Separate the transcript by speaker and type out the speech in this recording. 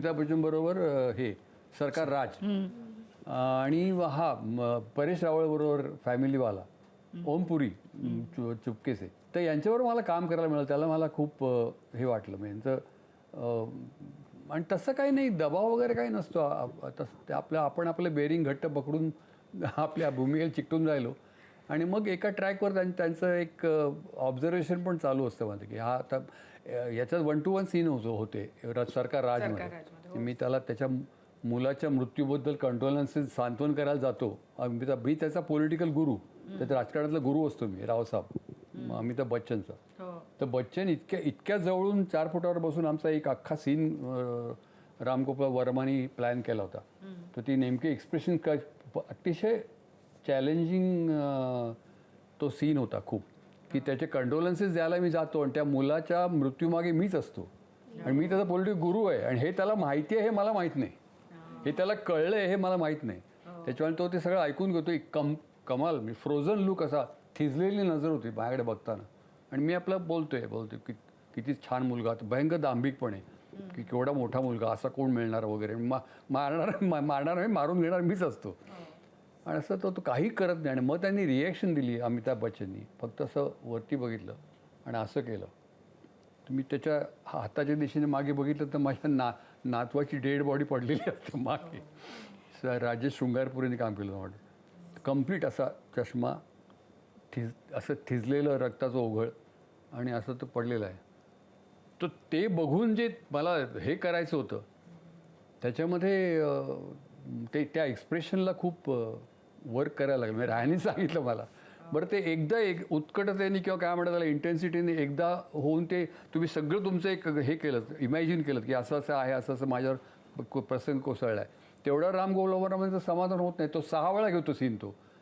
Speaker 1: अमिताभ बच्चन बरोबर हे सरकार राज आणि परेश रावळ बरोबर फॅमिलीवाला ओमपुरी चुपकेसे. तर यांच्यावर मला काम करायला मिळालं, त्याला मला खूप हे वाटलं. म्हणजे यांचं आणि तसं काही नाही, दबाव वगैरे काही नसतो. तसं आपण आपलं बेरिंग घट्ट पकडून आपल्या भूमिकेला चिकटून राहिलो आणि मग एका ट्रॅकवर त्यांचं एक ऑब्झर्वेशन पण चालू असतं माझं की हा आता याच्यात 1 to 1 सीन होते सरकार राजमध्ये. मी त्याला त्याच्या मुलाच्या मृत्यूबद्दल कंडोलन्सेस सांत्वन करायला जातो. मी त्याचा पॉलिटिकल गुरु, त्याचा राजकारणातला गुरु असतो मी, रावसाहेब अमिताभ बच्चनचा. तर बच्चन इतक्या जवळून 4 फुटावर बसून आमचा एक अख्खा सीन रामगोपाळ वर्मानी प्लॅन केला होता. तर ती नेमकी एक्सप्रेशन अतिशय चॅलेंजिंग तो सीन होता खूप, की त्याचे कंडोलन्सेस द्यायला मी जातो आणि त्या मुलाच्या मृत्यूमागे मीच असतो आणि मी त्याचा पॉलिटिकल गुरु आहे आणि हे त्याला माहिती आहे, हे मला माहीत नाही. हे त्याला कळलं आहे हे मला माहीत नाही. त्याच्यामुळे तो ते सगळं ऐकून घेतो. एक कमाल, मी फ्रोझन लुक, असा थिजलेली नजर होती माझ्याकडे बघताना. आणि मी आपलं बोलतोय की किती छान मुलगा, भयंकर दांभिकपणे, की केवढा मोठा मुलगा, असा कोण मिळणार वगैरे. मारणार मारून घेणार मीच असतो. आणि असं तो काही करत नाही. आणि मग त्यांनी रिॲक्शन दिली अमिताभ बच्चननी, फक्त असं वरती बघितलं आणि असं केलं. मी त्याच्या हाताच्या दिशेने मागे बघितलं तर माझ्या नातवाची डेड बॉडी पडलेली असते मागे. राजेश शृंगारपुरेने काम केलं वाटतं. कम्प्लीट असा चष्मा, असं थिजलेलं रक्ताचं ओघळ आणि असं तो पडलेलं आहे. तर ते बघून जे मला हे करायचं होतं त्याच्यामध्ये त्या एक्सप्रेशनला खूप वर्क करायला लागलं. म्हणजे राहायने सांगितलं मला, बरं ते एकदा उत्कटतेने किंवा काय म्हणतात त्याला इंटेन्सिटीने एकदा होऊन ते तुम्ही सगळं तुमचं एक हे केलं, इमॅजिन केलं की असं असं आहे, असं असं माझ्यावर प्रसंग कोसळला आहे. तेवढा रामगोपाळ वर्माचं समाधान होत नाही. तो 6 वेळा घेतो सीन तो.